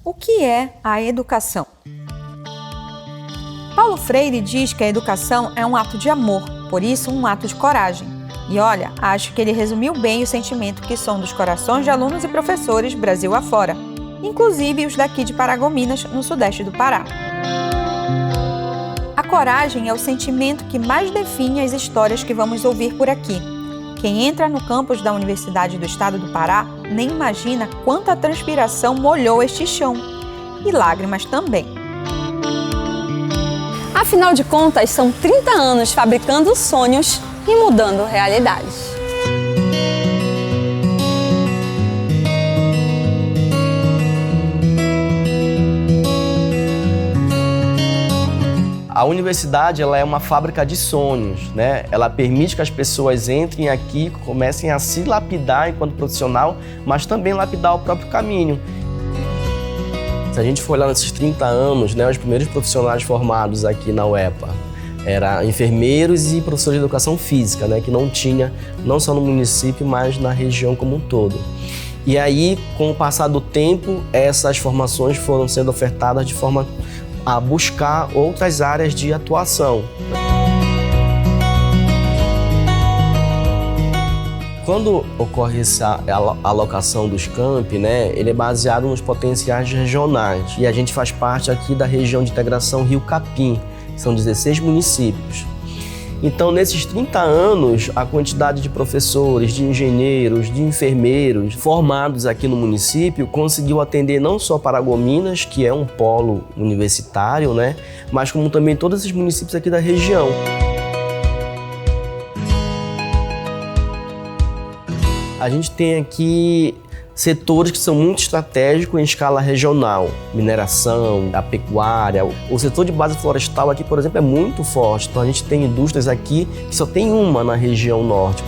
O que é a educação? Paulo Freire diz que a educação é um ato de amor, por isso um ato de coragem. E olha, acho que ele resumiu bem o sentimento que sonda os corações de alunos e professores Brasil afora, inclusive os daqui de Paragominas, no sudeste do Pará. A coragem é o sentimento que mais define as histórias que vamos ouvir por aqui. Quem entra no campus da Universidade do Estado do Pará nem imagina quanta transpiração molhou este chão. E lágrimas também. Afinal de contas, são 30 anos fabricando sonhos e mudando realidades. A universidade ela é uma fábrica de sonhos, né? Ela permite que as pessoas entrem aqui, comecem a se lapidar enquanto profissional, mas também lapidar o próprio caminho. Se a gente for olhar nesses 30 anos, né, os primeiros profissionais formados aqui na UEPA eram enfermeiros e professores de educação física, né, que não tinha, não só no município, mas na região como um todo. E aí, com o passar do tempo, essas formações foram sendo ofertadas de forma a buscar outras áreas de atuação. Quando ocorre essa alocação dos campi, né, ele é baseado nos potenciais regionais. E a gente faz parte aqui da região de integração Rio Capim, que são 16 municípios. Então, nesses 30 anos, a quantidade de professores, de engenheiros, de enfermeiros formados aqui no município conseguiu atender não só Paragominas, que é um polo universitário, né, mas como também todos esses municípios aqui da região. A gente tem aqui setores que são muito estratégicos em escala regional, mineração, a pecuária. O setor de base florestal aqui, por exemplo, é muito forte. Então a gente tem indústrias aqui que só tem uma na região norte.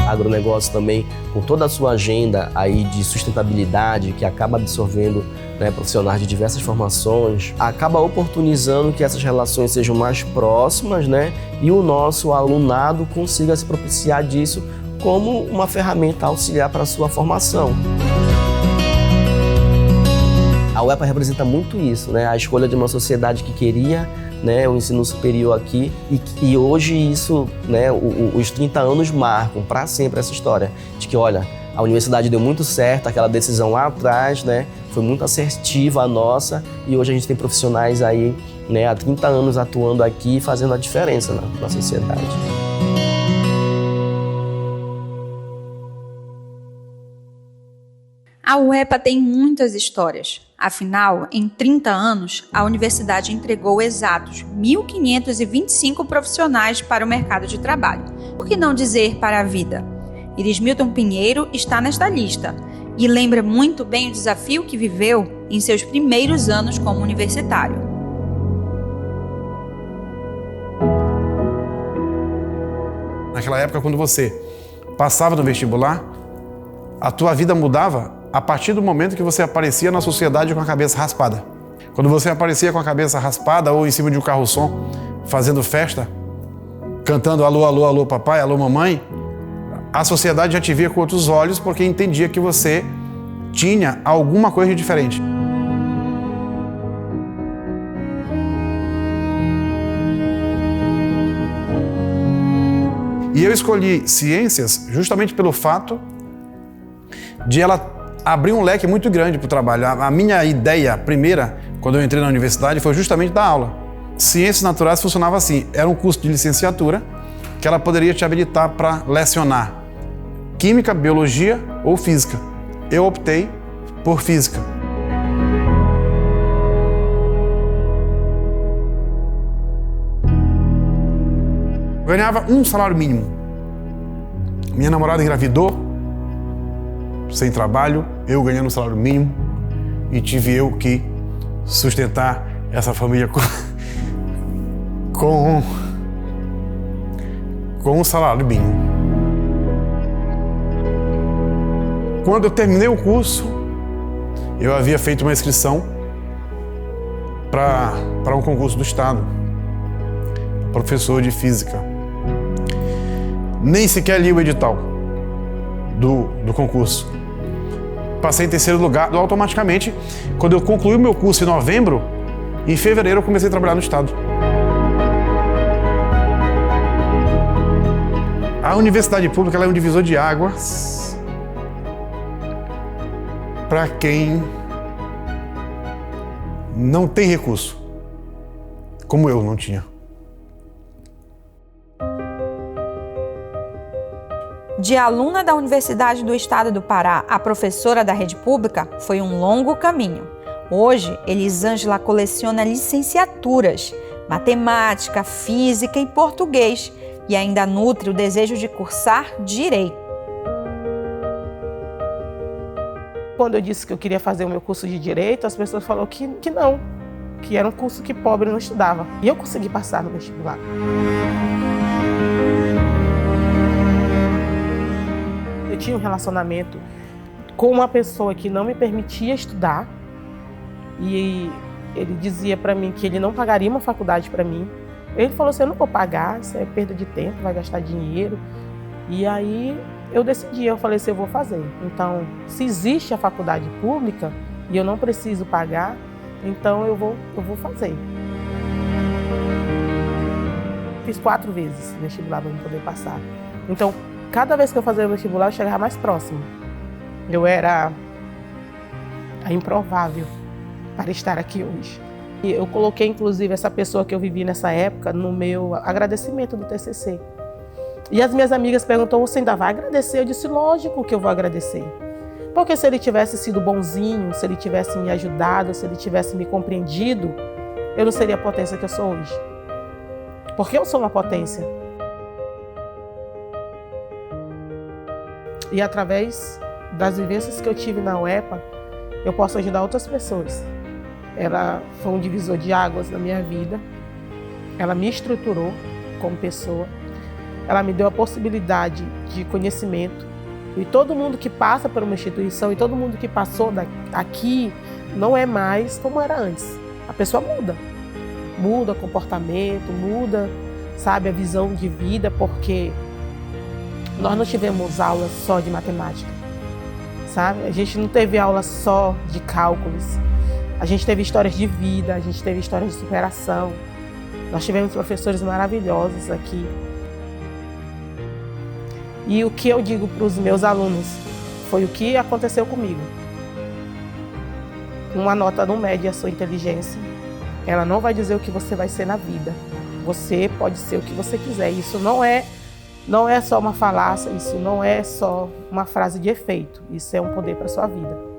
Agronegócio também, com toda a sua agenda aí de sustentabilidade, que acaba absorvendo, né, profissionais de diversas formações, acaba oportunizando que essas relações sejam mais próximas, né, e o nosso alunado consiga se propiciar disso como uma ferramenta auxiliar para a sua formação. A UEPA representa muito isso, né? A escolha de uma sociedade que queria, né, o ensino superior aqui e hoje isso, né, os 30 anos marcam para sempre essa história de que, olha, a universidade deu muito certo, aquela decisão lá atrás, né, foi muito assertiva a nossa e hoje a gente tem profissionais aí, né, há 30 anos atuando aqui e fazendo a diferença na sociedade. A UEPA tem muitas histórias. Afinal, em 30 anos, a universidade entregou exatos 1.525 profissionais para o mercado de trabalho. Por que não dizer para a vida? Irismilton Pinheiro está nesta lista e lembra muito bem o desafio que viveu em seus primeiros anos como universitário. Naquela época, quando você passava no vestibular, a tua vida mudava a partir do momento que você aparecia na sociedade com a cabeça raspada. Quando você aparecia com a cabeça raspada ou em cima de um carro-som, fazendo festa, cantando alô, alô, alô, papai, alô, mamãe, a sociedade já te via com outros olhos porque entendia que você tinha alguma coisa de diferente. E eu escolhi ciências justamente pelo fato de ela abrir um leque muito grande para o trabalho. A minha ideia primeira, quando eu entrei na universidade, foi justamente dar aula. Ciências naturais funcionava assim, era um curso de licenciatura que ela poderia te habilitar para lecionar química, biologia ou física. Eu optei por física. Eu ganhava um salário mínimo. Minha namorada engravidou, sem trabalho, eu ganhando um salário mínimo e tive eu que sustentar essa família com um salário mínimo. Quando eu terminei o curso, eu havia feito uma inscrição para um concurso do Estado, professor de física. Nem sequer li o edital do concurso. passei em terceiro lugar. Automaticamente, quando eu concluí o meu curso em novembro, em fevereiro eu comecei a trabalhar no Estado. A universidade pública ela é um divisor de águas para quem não tem recurso, como eu não tinha. De aluna da Universidade do Estado do Pará a professora da rede pública foi um longo caminho. Hoje, Elisângela coleciona licenciaturas, matemática, física e português e ainda nutre o desejo de cursar direito. Quando eu disse que eu queria fazer o meu curso de direito, as pessoas falaram que não, que era um curso que pobre não estudava. E eu consegui passar no vestibular. Eu tinha um relacionamento com uma pessoa que não me permitia estudar e ele dizia para mim que ele não pagaria uma faculdade para mim. Ele falou assim, eu não vou pagar, isso é perda de tempo, vai gastar dinheiro. E aí eu decidi, eu falei assim, eu vou fazer. Então, se existe a faculdade pública e eu não preciso pagar, então eu vou fazer. Fiz 4 vezes vestibular para poder passar. Então, cada vez que eu fazia o vestibular, eu chegava mais próximo. Eu era a improvável para estar aqui hoje. E eu coloquei, inclusive, essa pessoa que eu vivi nessa época no meu agradecimento do TCC. E as minhas amigas perguntam, você ainda vai agradecer? Eu disse, lógico que eu vou agradecer. Porque se ele tivesse sido bonzinho, se ele tivesse me ajudado, se ele tivesse me compreendido, eu não seria a potência que eu sou hoje. Porque eu sou uma potência. E através das vivências que eu tive na UEPA, eu posso ajudar outras pessoas. Ela foi um divisor de águas na minha vida. Ela me estruturou como pessoa. Ela me deu a possibilidade de conhecimento. E todo mundo que passa por uma instituição e todo mundo que passou aqui não é mais como era antes. A pessoa muda. Muda o comportamento, muda, sabe, a visão de vida, porque nós não tivemos aulas só de matemática, sabe? A gente não teve aula só de cálculos. A gente teve histórias de vida, a gente teve histórias de superação. Nós tivemos professores maravilhosos aqui. E o que eu digo para os meus alunos foi o que aconteceu comigo. Uma nota não mede a sua inteligência. Ela não vai dizer o que você vai ser na vida. Você pode ser o que você quiser. Isso não é só uma falácia, isso não é só uma frase de efeito. Isso é um poder para a sua vida.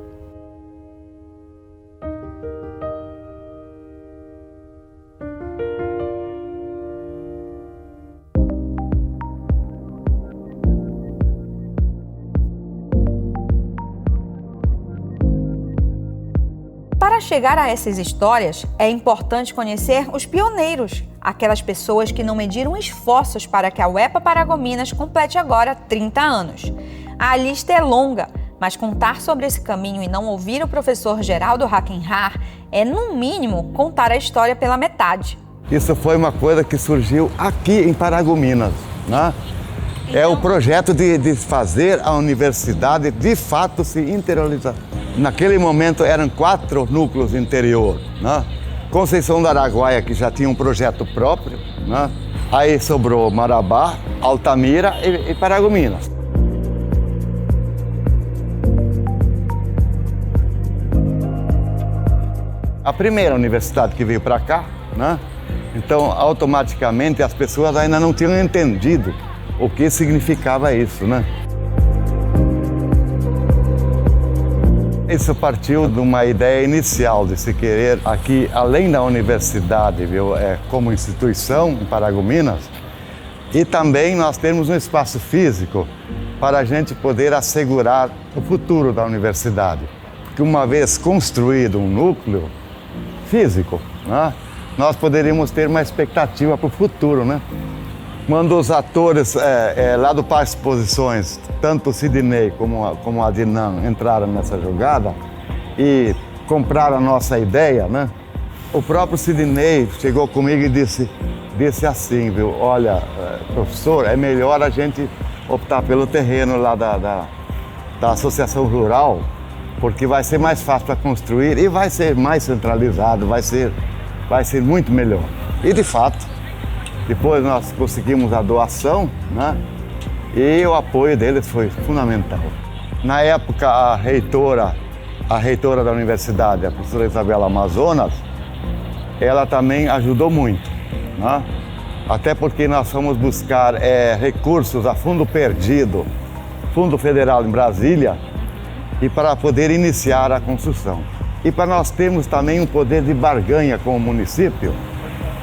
Para chegar a essas histórias, é importante conhecer os pioneiros, aquelas pessoas que não mediram esforços para que a UEPA Paragominas complete agora 30 anos. A lista é longa, mas contar sobre esse caminho e não ouvir o professor Geraldo Hackenhar é, no mínimo, contar a história pela metade. Isso foi uma coisa que surgiu aqui em Paragominas, né? É o projeto de fazer a universidade de fato se interiorizar. Naquele momento eram 4 núcleos interior, né? Conceição do Araguaia, que já tinha um projeto próprio, né? Aí sobrou Marabá, Altamira e Paragominas. A primeira universidade que veio para cá, né? Então automaticamente as pessoas ainda não tinham entendido o que significava isso, né? Isso partiu de uma ideia inicial de se querer aqui, além da universidade, viu, como instituição em Paragominas, e também nós temos um espaço físico para a gente poder assegurar o futuro da universidade. Porque uma vez construído um núcleo físico, né, nós poderíamos ter uma expectativa para o futuro, né? Quando os atores lá do Parque Exposições, tanto o Sidney como a Dinan entraram nessa jogada e compraram a nossa ideia, né? O próprio Sidney chegou comigo e disse assim, viu? Olha, professor, é melhor a gente optar pelo terreno lá da Associação Rural, porque vai ser mais fácil para construir e vai ser mais centralizado, vai ser muito melhor. E de fato, depois nós conseguimos a doação, né? E o apoio deles foi fundamental. Na época, a reitora da universidade, a professora Isabela Amazonas, ela também ajudou muito, né? Até porque nós fomos buscar recursos a fundo perdido, Fundo Federal em Brasília, e para poder iniciar a construção. E para nós termos também um poder de barganha com o município,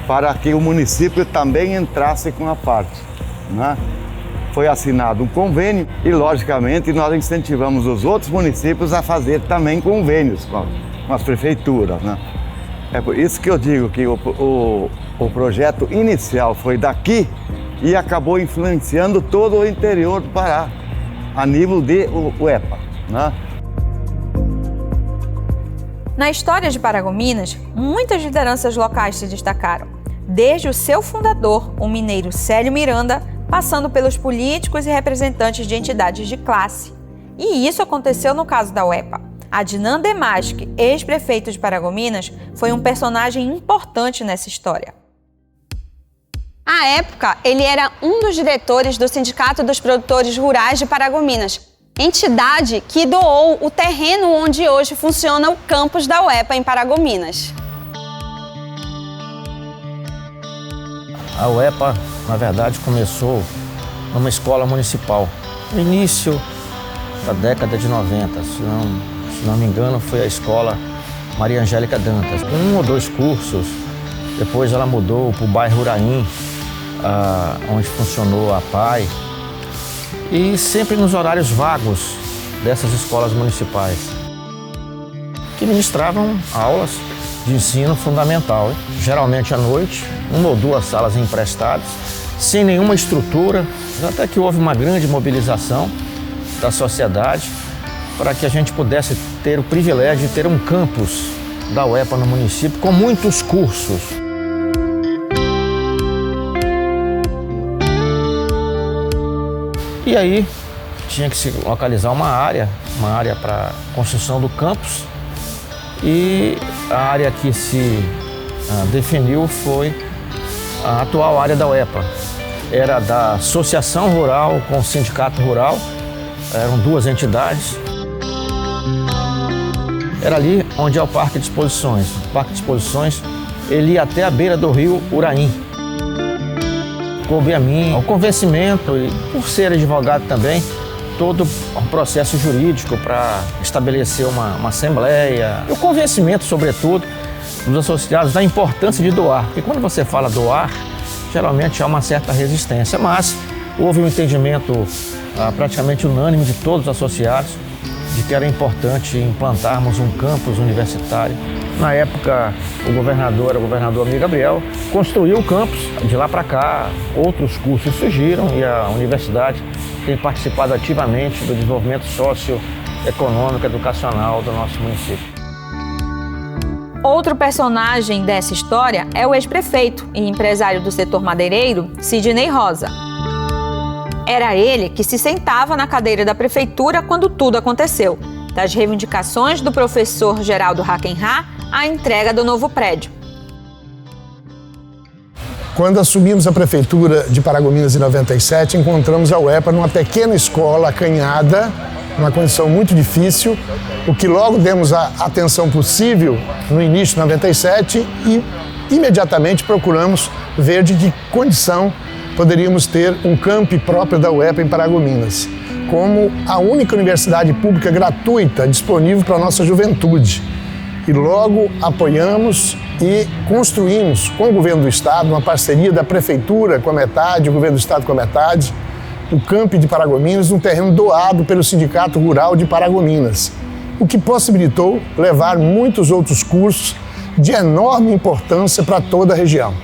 para que o município também entrasse com a parte, né? Foi assinado um convênio e, logicamente, nós incentivamos os outros municípios a fazer também convênios com as prefeituras, né? É por isso que eu digo que o projeto inicial foi daqui e acabou influenciando todo o interior do Pará, a nível de UEPA, né? Na história de Paragominas, muitas lideranças locais se destacaram, desde o seu fundador, o mineiro Célio Miranda, passando pelos políticos e representantes de entidades de classe. E isso aconteceu no caso da UEPA. Adnan Demaski, ex-prefeito de Paragominas, foi um personagem importante nessa história. À época, ele era um dos diretores do Sindicato dos Produtores Rurais de Paragominas, entidade que doou o terreno onde hoje funciona o campus da UEPA em Paragominas. A UEPA, na verdade, começou numa escola municipal. No início da década de 90, se não me engano, foi a escola Maria Angélica Dantas. 1 ou 2 cursos, depois ela mudou para o bairro Uraim, onde funcionou a PAI, e sempre nos horários vagos dessas escolas municipais, que ministravam aulas de ensino fundamental, geralmente à noite, 1 ou 2 salas emprestadas, sem nenhuma estrutura, até que houve uma grande mobilização da sociedade para que a gente pudesse ter o privilégio de ter um campus da UEPA no município com muitos cursos. E aí tinha que se localizar uma área para construção do campus, e a área que se definiu foi a atual área da UEPA. Era da Associação Rural com o Sindicato Rural, eram 2 entidades. Era ali onde é o Parque de Exposições. O Parque de Exposições, ele ia até a beira do rio Uraim. Coube a mim o convencimento, e por ser advogado também, todo o processo jurídico para estabelecer uma assembleia. E o convencimento, sobretudo, dos associados da importância de doar. Porque quando você fala doar, geralmente há uma certa resistência. Mas houve um entendimento praticamente unânime de todos os associados de que era importante implantarmos um campus universitário. Na época, o governador Amir Gabriel construiu o campus. De lá para cá, outros cursos surgiram e a universidade tem participado ativamente do desenvolvimento socioeconômico e educacional do nosso município. Outro personagem dessa história é o ex-prefeito e empresário do setor madeireiro, Sidney Rosa. Era ele que se sentava na cadeira da prefeitura quando tudo aconteceu, das reivindicações do professor Geraldo Hackenhá à entrega do novo prédio. Quando assumimos a prefeitura de Paragominas em 97, encontramos a UEPA numa pequena escola acanhada, numa condição muito difícil, o que logo demos a atenção possível no início de 97 e imediatamente procuramos ver de que condição poderíamos ter um campi próprio da UEPA em Paragominas, como a única universidade pública gratuita disponível para a nossa juventude. E logo apoiamos e construímos com o governo do estado, uma parceria da prefeitura com a metade, o governo do estado com a metade, o campi de Paragominas, um terreno doado pelo Sindicato Rural de Paragominas, o que possibilitou levar muitos outros cursos de enorme importância para toda a região.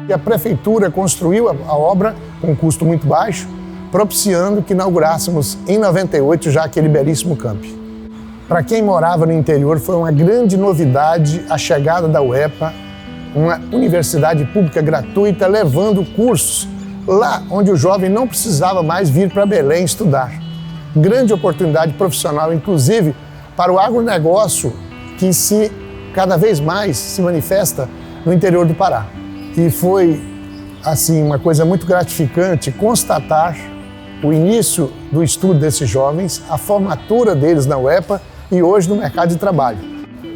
E a prefeitura construiu a obra com um custo muito baixo, propiciando que inaugurássemos em 98 já aquele belíssimo campi. Para quem morava no interior, foi uma grande novidade a chegada da UEPA, uma universidade pública gratuita, levando cursos lá onde o jovem não precisava mais vir para Belém estudar. grande oportunidade profissional, inclusive para o agronegócio, que cada vez mais se manifesta no interior do Pará. E foi, assim, uma coisa muito gratificante constatar o início do estudo desses jovens, a formatura deles na UEPA e hoje no mercado de trabalho.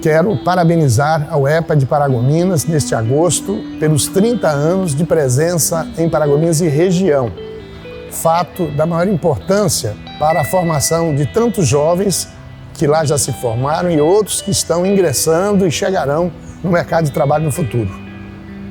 Quero parabenizar a UEPA de Paragominas neste agosto pelos 30 anos de presença em Paragominas e região. Fato da maior importância para a formação de tantos jovens que lá já se formaram e outros que estão ingressando e chegarão no mercado de trabalho no futuro.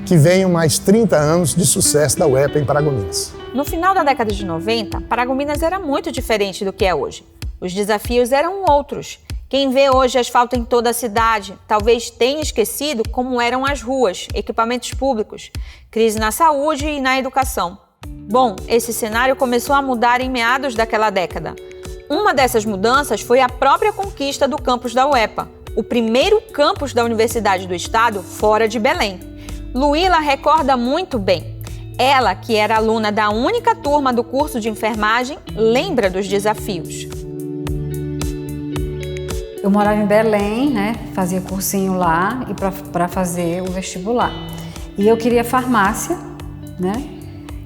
Que venham mais 30 anos de sucesso da UEPA em Paragominas. No final da década de 90, Paragominas era muito diferente do que é hoje. Os desafios eram outros. Quem vê hoje asfalto em toda a cidade talvez tenha esquecido como eram as ruas, equipamentos públicos, crise na saúde e na educação. Bom, esse cenário começou a mudar em meados daquela década. Uma dessas mudanças foi a própria conquista do campus da UEPA, o primeiro campus da Universidade do Estado fora de Belém. Luíla recorda muito bem. Ela, que era aluna da única turma do curso de enfermagem, lembra dos desafios. Eu morava em Belém, né? Fazia cursinho lá e para fazer o vestibular. E eu queria farmácia, né?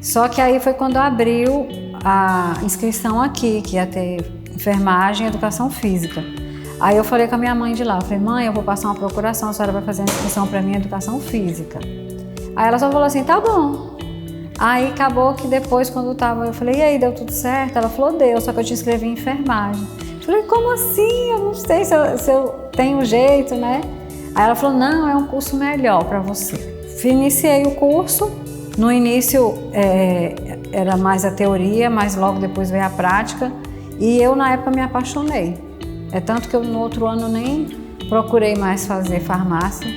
Só que aí foi quando abriu a inscrição aqui, que ia ter enfermagem e educação física. Aí eu falei com a minha mãe de lá, eu falei, mãe, eu vou passar uma procuração, a senhora vai fazer a inscrição para mim em educação física. Aí ela só falou assim, tá bom. Aí acabou que depois, quando eu falei, e aí, deu tudo certo? Ela falou, deu, só que eu te inscrevi em enfermagem. Eu falei, como assim? Eu não sei se eu tenho jeito, né? Aí ela falou, não, é um curso melhor para você. Iniciei o curso, no início era mais a teoria, mas logo depois veio a prática. E eu, na época, me apaixonei. É tanto que eu, no outro ano, nem procurei mais fazer farmácia,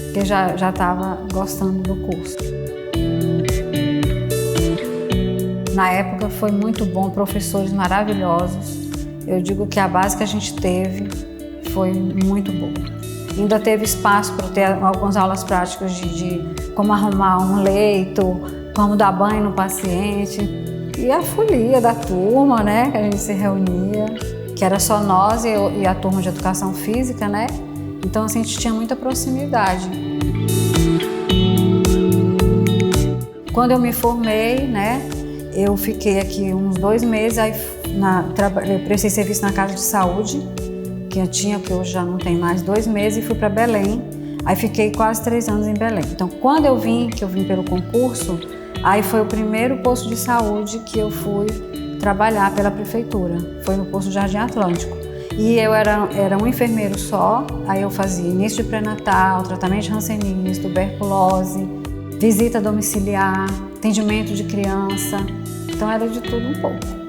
porque já estava gostando do curso. Na época foi muito bom, professores maravilhosos. Eu digo que a base que a gente teve foi muito boa. Ainda teve espaço para ter algumas aulas práticas de como arrumar um leito, como dar banho no paciente. E a folia da turma, né, que a gente se reunia, que era só nós e a turma de educação física, né? Então, assim, a gente tinha muita proximidade. Quando eu me formei, né, eu fiquei aqui uns 2 meses, aí eu prestei serviço na casa de saúde, que eu tinha, que hoje já não tem mais, 2 meses, e fui para Belém. Aí fiquei quase 3 anos em Belém. Então, quando eu vim pelo concurso, aí foi o primeiro posto de saúde que eu fui trabalhar pela prefeitura. Foi no posto Jardim Atlântico. E eu era um enfermeiro só, aí eu fazia início de pré-natal, tratamento de hanseníase, tuberculose, visita domiciliar, atendimento de criança. Então era de tudo um pouco.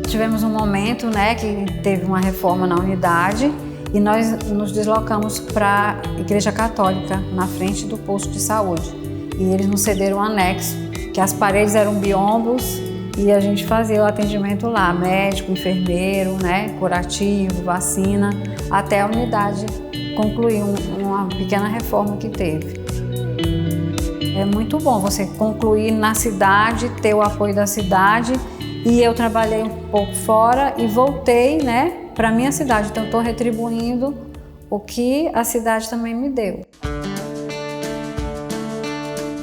Tivemos um momento, né, que teve uma reforma na unidade e nós nos deslocamos para a Igreja Católica, na frente do posto de saúde. E eles nos cederam um anexo, que as paredes eram biombos e a gente fazia o atendimento lá, médico, enfermeiro, né, curativo, vacina, até a unidade concluir uma pequena reforma que teve. É muito bom você concluir na cidade, ter o apoio da cidade. E eu trabalhei um pouco fora e voltei, né, para a minha cidade. Então, estou retribuindo o que a cidade também me deu.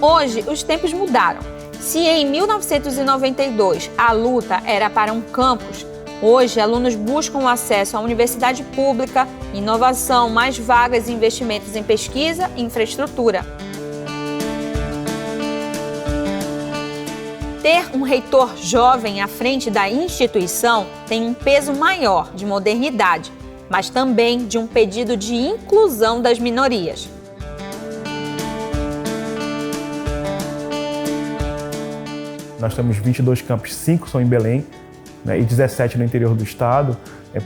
Hoje, os tempos mudaram. Se em 1992 a luta era para um campus, hoje alunos buscam o acesso à universidade pública, inovação, mais vagas e investimentos em pesquisa e infraestrutura. Ter um reitor jovem à frente da instituição tem um peso maior de modernidade, mas também de um pedido de inclusão das minorias. Nós temos 22 campos, 5 são em Belém, né, e 17 no interior do estado,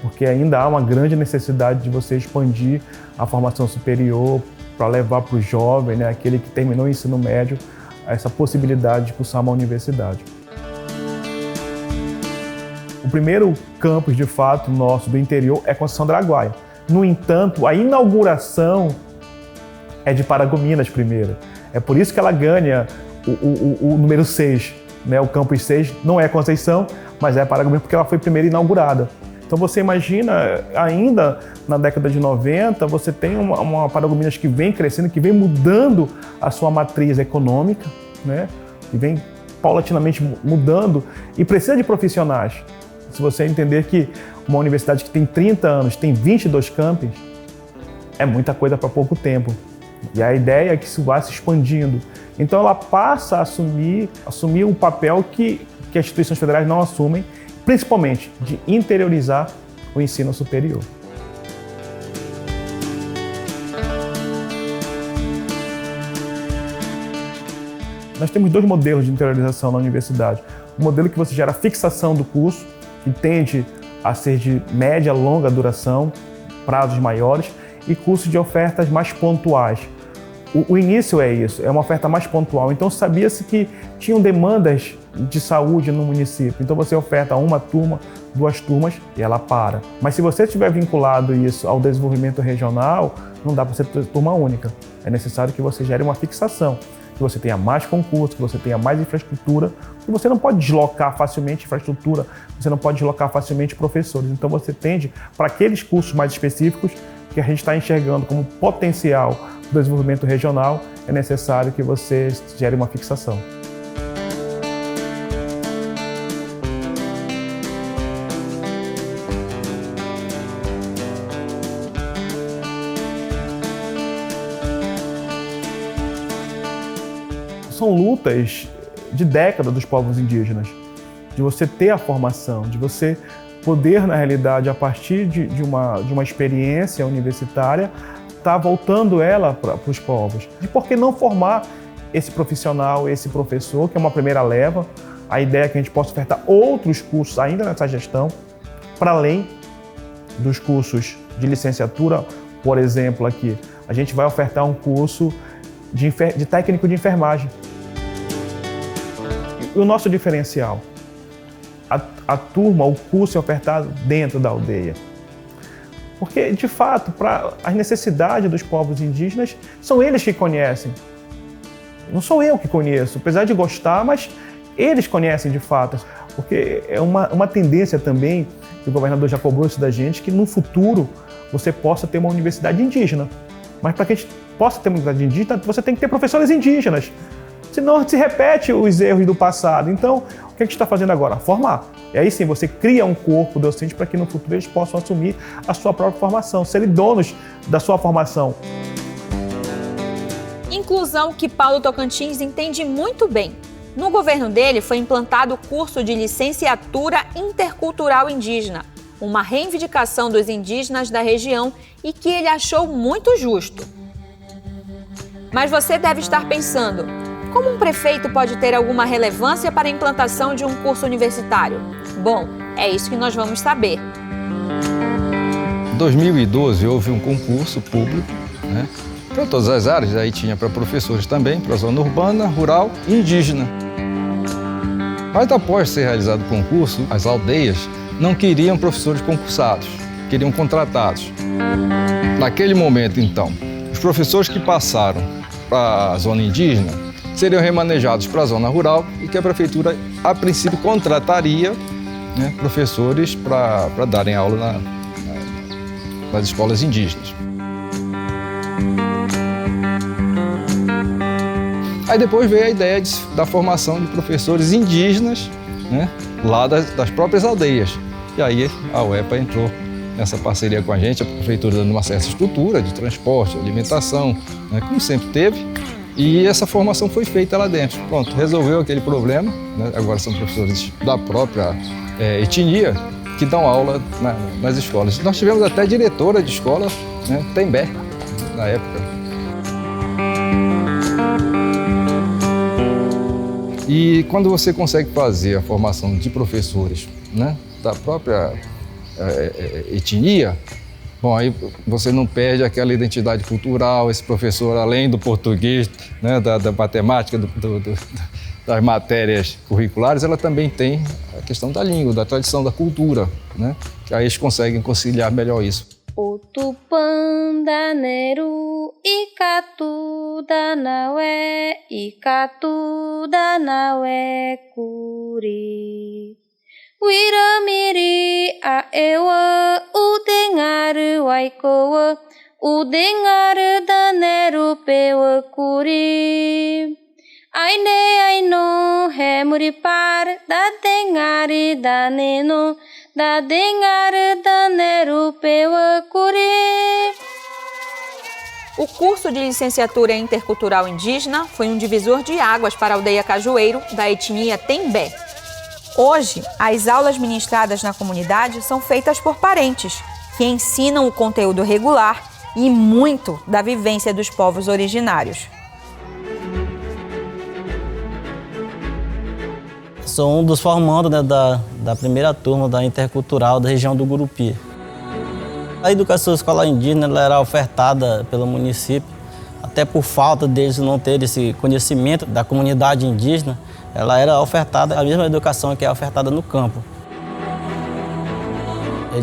porque ainda há uma grande necessidade de você expandir a formação superior para levar para o jovem, né, aquele que terminou o ensino médio, essa possibilidade de cursar uma universidade. O primeiro campus, de fato, nosso do interior é Conceição do Araguaia. No entanto, a inauguração é de Paragominas primeiro. É por isso que ela ganha o número 6, né? O Campus 6 não é Conceição, mas é Paragominas porque ela foi primeiro inaugurada. Então você imagina, ainda na década de 90, você tem uma Paragominas que vem crescendo, que vem mudando a sua matriz econômica, né? Que vem paulatinamente mudando e precisa de profissionais. Se você entender que uma universidade que tem 30 anos, tem 22 campos, é muita coisa para pouco tempo. E a ideia é que isso vá se expandindo. Então ela passa a assumir um papel que as instituições federais não assumem, principalmente de interiorizar o ensino superior. Nós temos 2 modelos de interiorização na universidade. O modelo que você gera fixação do curso, que tende a ser de média, longa duração, prazos maiores, e cursos de ofertas mais pontuais. O início é isso, é uma oferta mais pontual. Então sabia-se que tinham demandas de saúde no município. Então você oferta uma turma, 2 turmas e ela para. Mas se você estiver vinculado isso ao desenvolvimento regional, não dá para ser turma única. É necessário que você gere uma fixação, que você tenha mais concursos, que você tenha mais infraestrutura, que você não pode deslocar facilmente infraestrutura, você não pode deslocar facilmente professores. Então você tende para aqueles cursos mais específicos que a gente está enxergando como potencial do desenvolvimento regional, é necessário que você gere uma fixação. São lutas de décadas dos povos indígenas, de você ter a formação, de você poder, na realidade, a partir de uma experiência universitária, estar voltando ela para os povos. E por que não formar esse profissional, esse professor, que é uma primeira leva? A ideia é que a gente possa ofertar outros cursos ainda nessa gestão, para além dos cursos de licenciatura. Por exemplo, aqui, a gente vai ofertar um curso de técnico de enfermagem. E o nosso diferencial? A turma, o curso é ofertado dentro da aldeia. Porque, de fato, para as necessidades dos povos indígenas, são eles que conhecem. Não sou eu que conheço, apesar de gostar, mas eles conhecem de fato. Porque é uma tendência também, que o governador já cobrou isso da gente, que no futuro você possa ter uma universidade indígena. Mas para que a gente possa ter uma universidade indígena, você tem que ter professores indígenas. Senão se repete os erros do passado. Então, o que a gente está fazendo agora? Formar. E aí sim, você cria um corpo docente para que no futuro eles possam assumir a sua própria formação, serem donos da sua formação. Inclusão que Paulo Tocantins entende muito bem. No governo dele foi implantado o curso de licenciatura intercultural indígena, uma reivindicação dos indígenas da região e que ele achou muito justo. Mas você deve estar pensando, como um prefeito pode ter alguma relevância para a implantação de um curso universitário? Bom, é isso que nós vamos saber. Em 2012 houve um concurso público, né, para todas as áreas, aí tinha para professores também, para a zona urbana, rural e indígena. Mas após ser realizado o concurso, as aldeias não queriam professores concursados, queriam contratados. Naquele momento, então, os professores que passaram para a zona indígena seriam remanejados para a zona rural e que a prefeitura, a princípio, contrataria, né, professores para darem aula nas escolas indígenas. Aí depois veio a ideia da formação de professores indígenas, né, lá das próprias aldeias. E aí a UEPA entrou nessa parceria com a gente, a prefeitura dando uma certa estrutura de transporte, alimentação, né, como sempre teve. E essa formação foi feita lá dentro. Pronto, resolveu aquele problema, né? Agora são professores da própria etnia que dão aula nas escolas. Nós tivemos até diretora de escola, né, Tembé, na época. E quando você consegue fazer a formação de professores, né, da própria etnia, bom, aí você não perde aquela identidade cultural, esse professor, além do português, né, da matemática, das matérias curriculares, ela também tem a questão da língua, da tradição, da cultura, né, que aí eles conseguem conciliar melhor isso. O Tupanda Neru e ikatu danawe kuri. Wiramiri aewa udengaru waikowa udengaru daneru pewa kuri. Aino remuripar dadengari daneno dadengari daneru pewa kuri. O curso de licenciatura em intercultural indígena foi um divisor de águas para a aldeia Cajueiro da etnia Tembé. Hoje, as aulas ministradas na comunidade são feitas por parentes, que ensinam o conteúdo regular e muito da vivência dos povos originários. Sou um dos formandos, né, da primeira turma da intercultural da região do Gurupi. A educação escolar indígena ela era ofertada pelo município, até por falta deles não terem esse conhecimento da comunidade indígena, ela era ofertada a mesma educação que é ofertada no campo.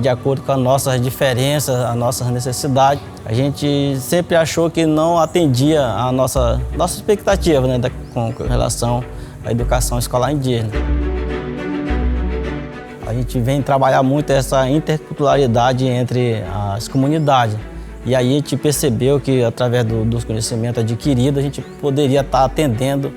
De acordo com as nossas diferenças, as nossas necessidades, a gente sempre achou que não atendia a nossa expectativa, né, com relação à educação escolar indígena. A gente vem trabalhar muito essa interculturalidade entre as comunidades. E aí a gente percebeu que, através dos conhecimentos adquiridos, a gente poderia estar atendendo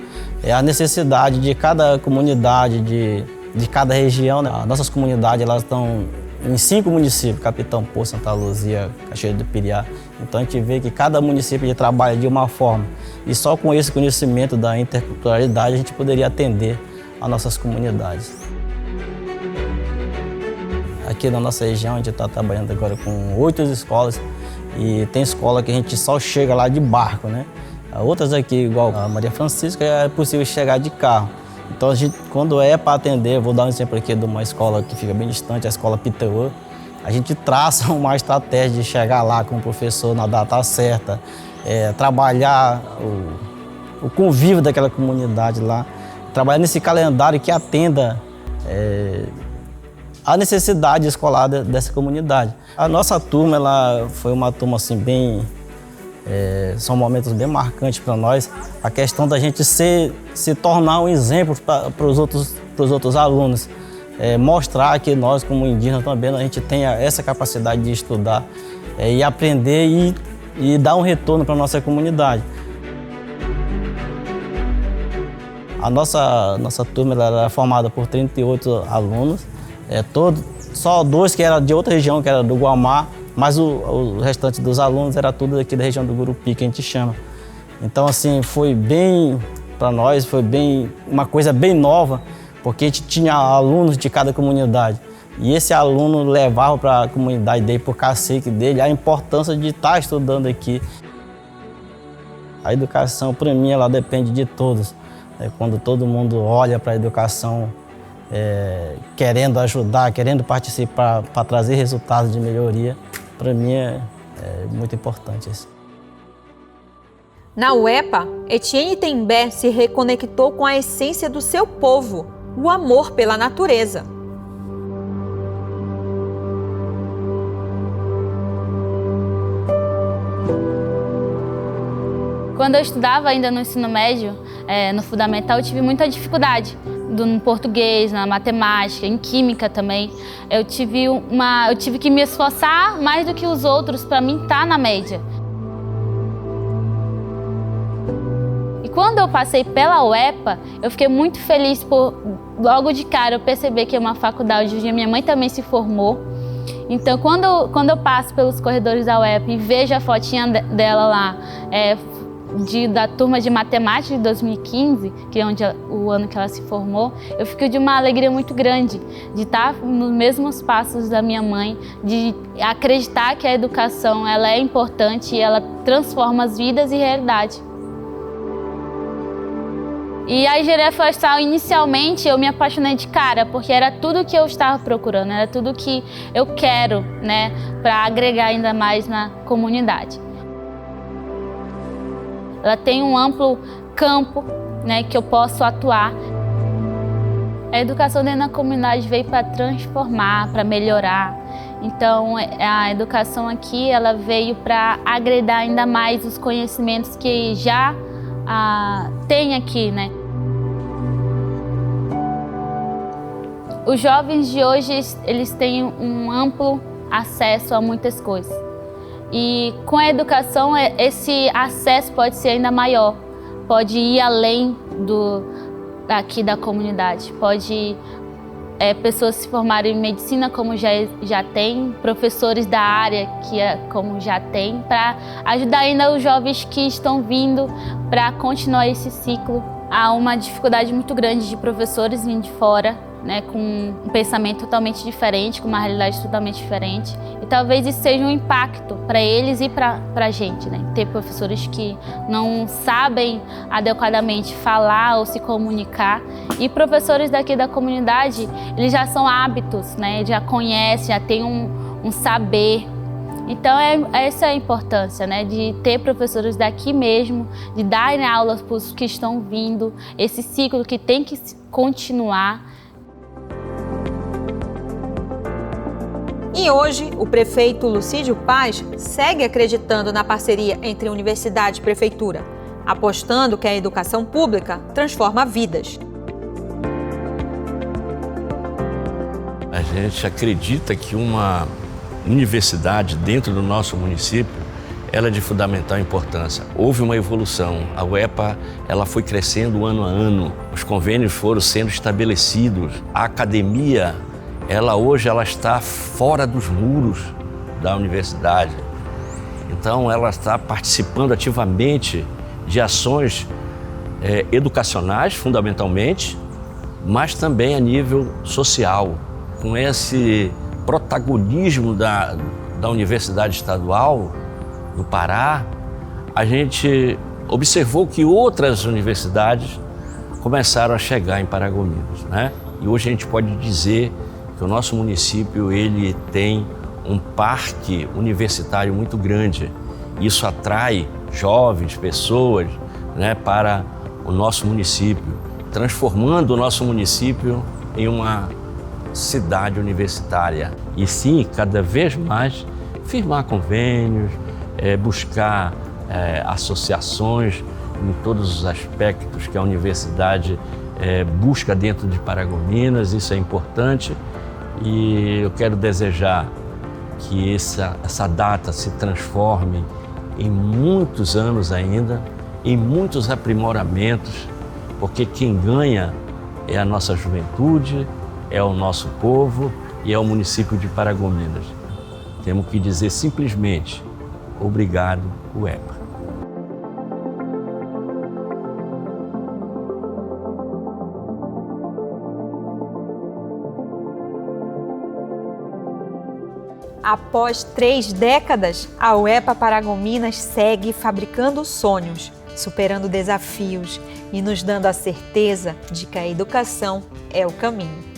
a necessidade de cada comunidade, de cada região, né? As nossas comunidades elas estão em 5 municípios, Capitão Poço, Santa Luzia, Cachoeiro do Piriá. Então a gente vê que cada município trabalha de uma forma. E só com esse conhecimento da interculturalidade a gente poderia atender as nossas comunidades. Aqui na nossa região a gente está trabalhando agora com 8 escolas e tem escola que a gente só chega lá de barco, né? Outras aqui, igual a Maria Francisca, é possível chegar de carro. Então a gente, quando é para atender, vou dar um exemplo aqui de uma escola que fica bem distante, a escola Piteuã, a gente traça uma estratégia de chegar lá com o professor na data certa, trabalhar o convívio daquela comunidade lá, trabalhar nesse calendário que atenda a necessidade escolar dessa comunidade. A nossa turma ela foi uma turma assim, bem... são momentos bem marcantes para nós. A questão da gente se tornar um exemplo para os outros alunos. Mostrar que nós, como indígenas também, a gente tem essa capacidade de estudar e aprender e dar um retorno para a nossa comunidade. A nossa turma ela era formada por 38 alunos. Só 2 que eram de outra região, que era do Guamá, mas o restante dos alunos era tudo aqui da região do Gurupi, que a gente chama. Então, assim, foi bem, para nós, foi bem uma coisa bem nova, porque a gente tinha alunos de cada comunidade. E esse aluno levava para a comunidade dele, para o cacique dele, a importância de estar estudando aqui. A educação, para mim, ela depende de todos. Quando todo mundo olha para a educação, querendo ajudar, querendo participar para trazer resultados de melhoria, para mim é muito importante isso. Na UEPA, Etienne Tembé se reconectou com a essência do seu povo, o amor pela natureza. Quando eu estudava ainda no ensino médio, no fundamental, eu tive muita dificuldade no português, na matemática, em química também. Eu tive que me esforçar mais do que os outros para mim estar na média. E quando eu passei pela UEPA, eu fiquei muito feliz por, logo de cara, eu perceber que é uma faculdade onde minha mãe também se formou. Então, quando eu passo pelos corredores da UEPA e vejo a fotinha dela lá, da turma de matemática de 2015, que é o ano que ela se formou, eu fico de uma alegria muito grande de estar nos mesmos passos da minha mãe, de acreditar que a educação ela é importante e ela transforma as vidas e realidade. E a engenharia florestal, inicialmente, eu me apaixonei de cara, porque era tudo que eu estava procurando, era tudo que eu quero, né, para agregar ainda mais na comunidade. Ela tem um amplo campo, né, que eu posso atuar. A educação dentro da comunidade veio para transformar, para melhorar. Então, a educação aqui, ela veio para agregar ainda mais os conhecimentos que já tem aqui, né? Os jovens de hoje, eles têm um amplo acesso a muitas coisas. E com a educação, esse acesso pode ser ainda maior. Pode ir além aqui da comunidade. Pode pessoas se formarem em medicina, como já tem, professores da área, como já tem, para ajudar ainda os jovens que estão vindo para continuar esse ciclo. Há uma dificuldade muito grande de professores vindo de fora, né, com um pensamento totalmente diferente, com uma realidade totalmente diferente. E talvez isso seja um impacto para eles e para a gente, né? Ter professores que não sabem adequadamente falar ou se comunicar. E professores daqui da comunidade, eles já são hábitos, né? Já conhecem, já têm um saber. Então, essa é a importância, né? De ter professores daqui mesmo, de darem aulas para os que estão vindo, esse ciclo que tem que continuar. E hoje, o prefeito Lucídio Paz segue acreditando na parceria entre universidade e prefeitura, apostando que a educação pública transforma vidas. A gente acredita que uma universidade dentro do nosso município, ela é de fundamental importância. Houve uma evolução, a UEPA ela foi crescendo ano a ano, os convênios foram sendo estabelecidos, a academia hoje ela está fora dos muros da universidade. Então, ela está participando ativamente de ações educacionais, fundamentalmente, mas também a nível social. Com esse protagonismo da Universidade Estadual do Pará, a gente observou que outras universidades começaram a chegar em Paragominas, né? E hoje a gente pode dizer que o nosso município ele tem um parque universitário muito grande. Isso atrai jovens, pessoas, né, para o nosso município, transformando o nosso município em uma cidade universitária. E sim, cada vez mais, firmar convênios, buscar associações em todos os aspectos que a universidade busca dentro de Paragominas. Isso é importante. E eu quero desejar que essa data se transforme em muitos anos ainda, em muitos aprimoramentos, porque quem ganha é a nossa juventude, é o nosso povo e é o município de Paragominas. Temos que dizer simplesmente, obrigado, UEPA. Após 3 décadas, a UEPA Paragominas segue fabricando sonhos, superando desafios e nos dando a certeza de que a educação é o caminho.